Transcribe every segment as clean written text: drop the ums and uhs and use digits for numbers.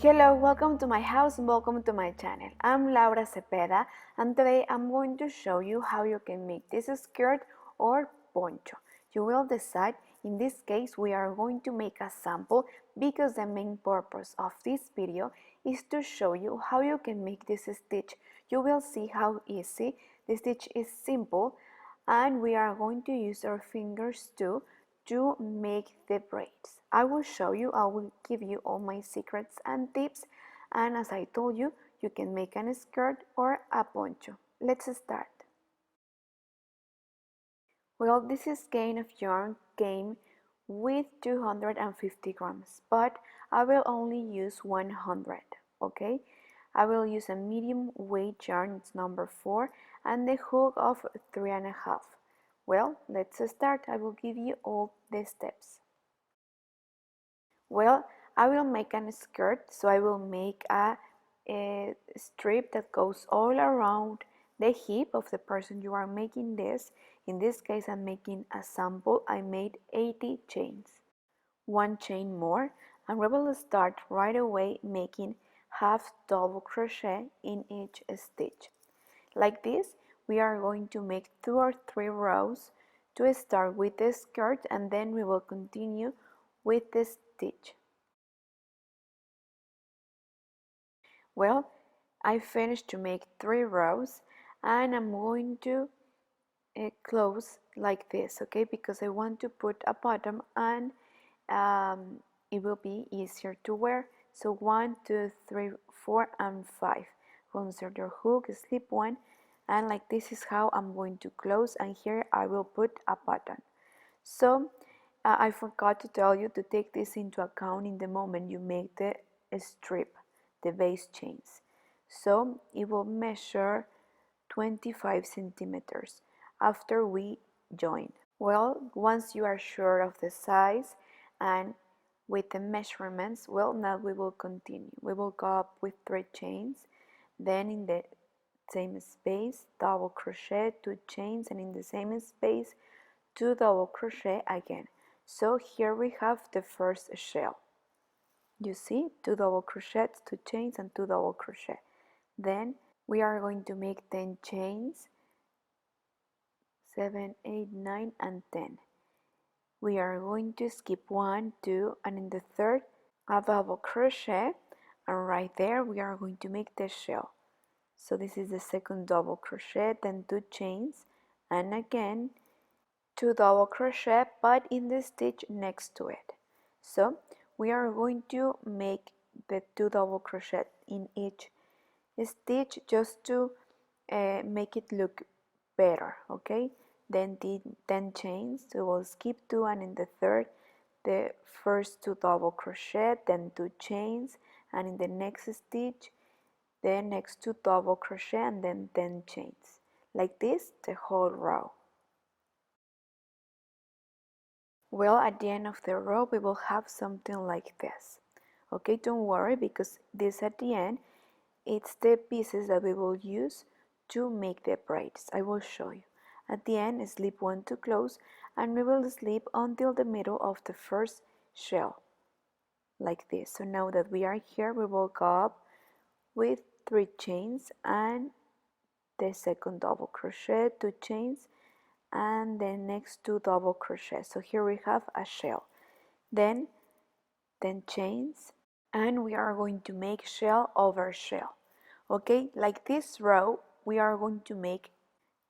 Hello, welcome to my house and welcome to my channel. I'm Laura Cepeda and today I'm going to show you how you can make this skirt or poncho. You will decide. In this case we are going to make a sample because the main purpose of this video is to show you how you can make this stitch. You will see how easy. The stitch is simple and we are going to use our fingers too to make the braids. I will show you, I will give you all my secrets and tips, and as I told you, you can make a skirt or a poncho. Let's start. Well, this is skein of yarn came with 250 grams, but I will only use 100, okay? I will use a medium weight yarn, it's number 4, and the hook of 3.5. Well, let's start. I will give you all the steps. Well, I will make a skirt, so I will make a strip that goes all around the hip of the person you are making this. In this case, I'm making a sample. I made 80 chains. One chain more, and we will start right away making half double crochet in each stitch. Like this, we are going to make 2 or 3 rows to start with the skirt, and then we will continue with the stitch. Well, I finished to make 3 rows and I'm going to close like this, okay, because I want to put a bottom and it will be easier to wear. So 1, 2, 3, 4 and 5. Insert your hook, slip 1, and like this is how I'm going to close, and here I will put a button. So I forgot to tell you to take this into account in the moment you make the strip, the base chains. So it will measure 25 centimeters after we join. Well, once you are sure of the size and with the measurements, well, now we will continue. We will go up with 3 chains, then in the same space double crochet 2 chains, and in the same space 2 double crochet again. So here we have the first shell. You see, 2 double crochets, 2 chains and 2 double crochet. Then we are going to make 10 chains, 7, 8, 9 and 10. We are going to skip 1, 2, and in the third a double crochet, and right there we are going to make the shell. So this is the second double crochet, then 2 chains, and again 2 double crochet, but in the stitch next to it. So we are going to make the 2 double crochet in each stitch just to make it look better, okay? Then 10 chains, so we'll skip 2, and in the third the first 2 double crochet, then 2 chains, and in the next stitch the next 2 double crochet, and then 10 chains, like this the whole row. Well, at the end of the row we will have something like this. Okay, don't worry, because this at the end, it's the pieces that we will use to make the braids. I will show you. At the end, slip 1 to close, and we will slip until the middle of the first shell, like this. So now that we are here, we will go up with 3 chains and the second double crochet, 2 chains, and the next 2 double crochet. So here we have a shell. Then 10 chains, and we are going to make shell over shell. Okay, like this row we are going to make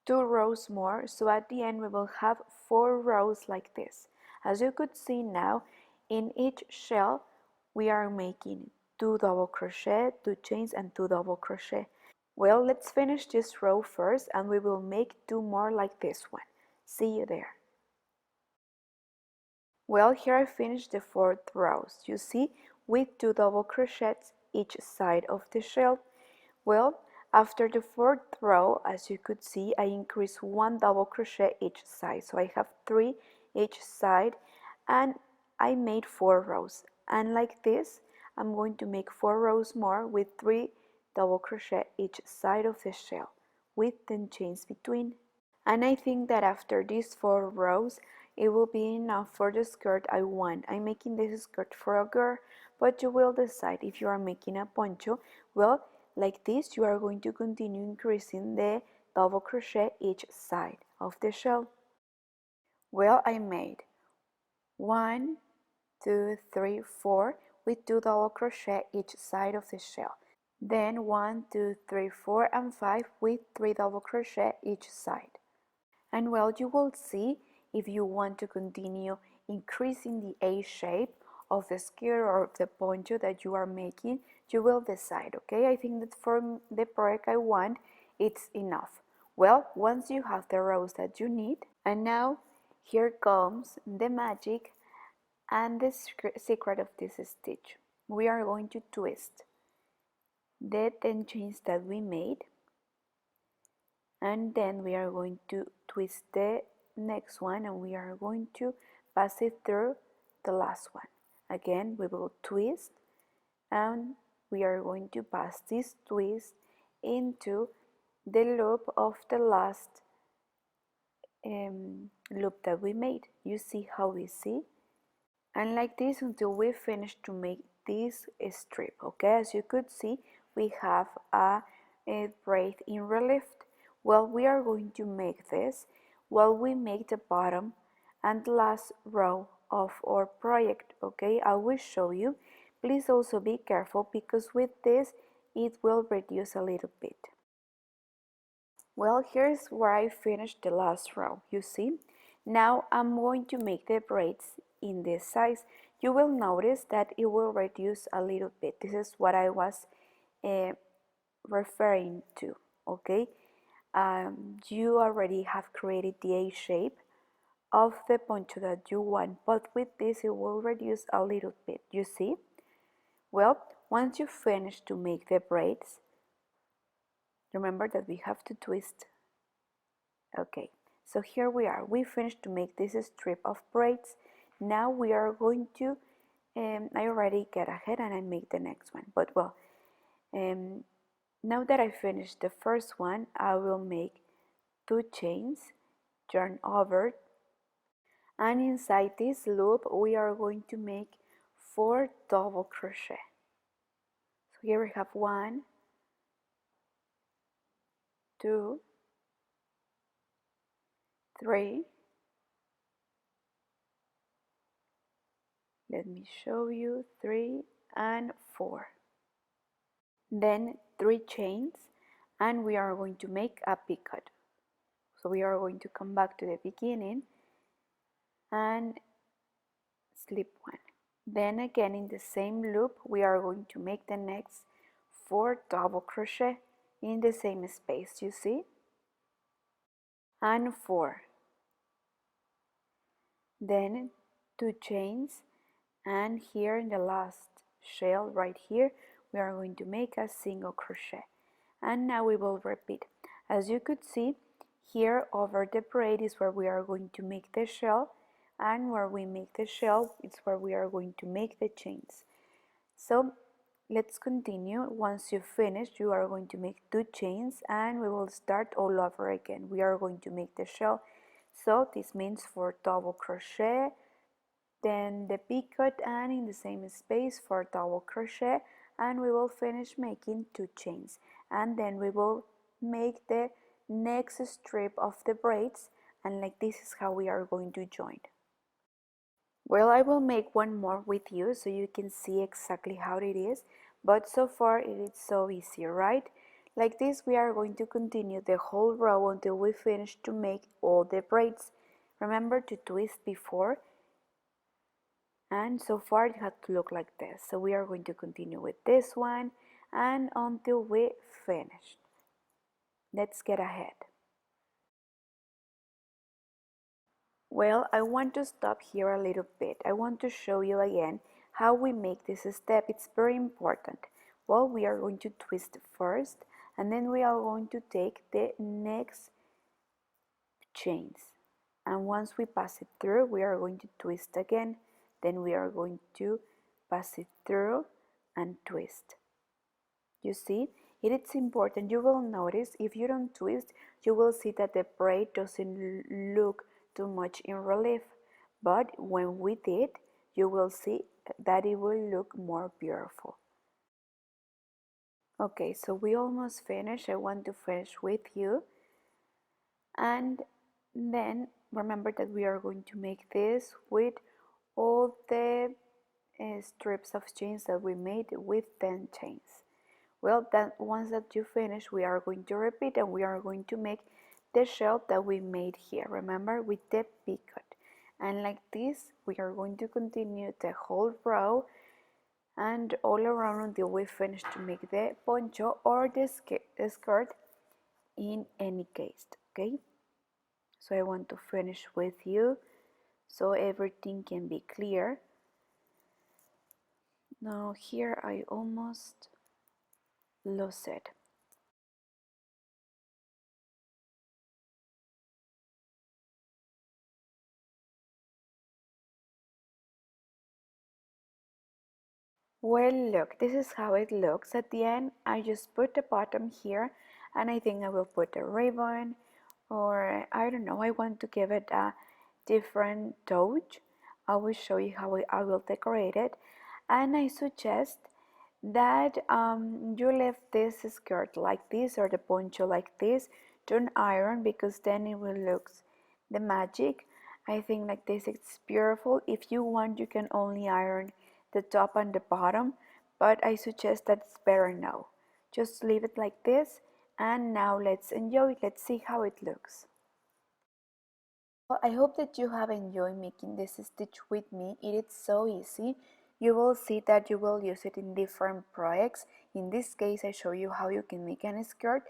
2 rows more, so at the end we will have 4 rows like this. As you could see now, in each shell we are making 2 double crochet, 2 chains and 2 double crochet. Well, let's finish this row first and we will make 2 more like this one. See you there. Well, here I finished the 4th rows, you see, with 2 double crochets each side of the shell. Well, after the 4th row, as you could see, I increased 1 double crochet each side, so I have 3 each side, and I made 4 rows. And like this, I'm going to make 4 rows more with 3 double crochet each side of the shell, with 10 chains between. And I think that after these 4 rows, it will be enough for the skirt I want. I'm making this skirt for a girl, but you will decide if you are making a poncho. Well, like this, you are going to continue increasing the double crochet each side of the shell. Well, I made 1, 2, 3, 4 with 2 double crochet each side of the shell. Then 1, 2, 3, 4 and 5 with 3 double crochet each side. And well, you will see if you want to continue increasing the A shape of the skirt or the poncho that you are making, you will decide, okay? I think that for the project I want, it's enough. Well, once you have the rows that you need, and now here comes the magic and the secret of this stitch. We are going to twist the 10 chains that we made, and then we are going to twist the next one and we are going to pass it through the last one. Again, we will twist and we are going to pass this twist into the loop of the last loop that we made. You see how easy? And like this until we finish to make this strip. Okay, as you could see, we have a braid in relief. Well, we are going to make this while we make the bottom and last row of our project. Okay, I will show you. Please also be careful because with this it will reduce a little bit. Well, here's where I finished the last row, you see? Now I'm going to make the braids in this size. You will notice that it will reduce a little bit. This is what I was referring to, okay? You already have created the A shape of the poncho that you want, but with this it will reduce a little bit, you see? Well, once you finish to make the braids, remember that we have to twist. Okay, so here we are. We finished to make this strip of braids. Now we are going to, I already get ahead and I make the next one. But well, now that I finished the first one, I will make 2 chains, turn over, and inside this loop we are going to make 4 double crochet. So here we have 1, 2, 3, let me show you, 3 and 4. Then 3 chains and we are going to make a picot. So we are going to come back to the beginning and slip 1. Then again in the same loop we are going to make the next 4 double crochet in the same space, you see? And 4. Then 2 chains and here in the last shell right here we are going to make a single crochet. And now we will repeat. As you could see, here over the braid is where we are going to make the shell, and where we make the shell it's where we are going to make the chains. So let's continue. Once you finish, you are going to make 2 chains and we will start all over again. We are going to make the shell. So this means 4 double crochet, then the picot, and in the same space 4 double crochet, and we will finish making 2 chains, and then we will make the next strip of the braids, and like this is how we are going to join. Well, I will make one more with you so you can see exactly how it is, but so far it is so easy, right? Like this we are going to continue the whole row until we finish to make all the braids. Remember to twist before, and so far it had to look like this. So we are going to continue with this one and until we finish. Let's get ahead. Well, I want to stop here a little bit. I want to show you again how we make this step. It's very important. Well, we are going to twist first and then we are going to take the next chains, and once we pass it through we are going to twist again, then we are going to pass it through and twist. You see, it is important. You will notice if you don't twist, you will see that the braid doesn't look too much in relief. but when we did, you will see that it will look more beautiful. Okay, so we almost finished. I want to finish with you, and then remember that we are going to make this with all the strips of chains that we made with 10 chains. Well, then once that you finish, we are going to repeat and we are going to make the shell that we made here, remember, with the picot. And like this, we are going to continue the whole row and all around until we finish to make the poncho or the skirt in any case, okay? So I want to finish with you so everything can be clear. Now here I almost lost it. Well, look, this is how it looks at the end. I just put the bottom here, and I think I will put a ribbon, or I don't know, I want to give it a different touch. I will show you how I will decorate it, and I suggest that you leave this skirt like this or the poncho like this, don't iron, because then it will look the magic. I think like this it's beautiful. If you want, you can only iron the top and the bottom, but I suggest that it's better now. Just leave it like this, and now let's enjoy. Let's see how it looks. Well, I hope that you have enjoyed making this stitch with me. It is so easy. You will see that you will use it in different projects. In this case, I show you how you can make a skirt,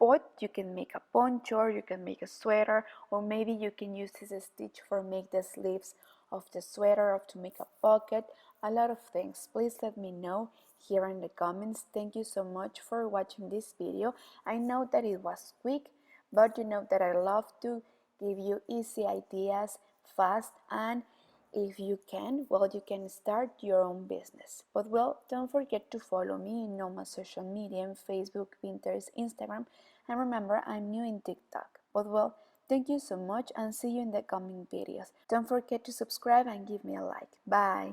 but you can make a poncho, you can make a sweater, or maybe you can use this stitch for make the sleeves of the sweater or to make a pocket. A lot of things. Please let me know here in the comments. Thank you so much for watching this video. I know that it was quick, but you know that I love to give you easy ideas fast, and if you can, well, you can start your own business. But well, don't forget to follow me in all my social media in Facebook, Pinterest, Instagram, and remember, I'm new in TikTok. But well, thank you so much and see you in the coming videos. Don't forget to subscribe and give me a like. Bye.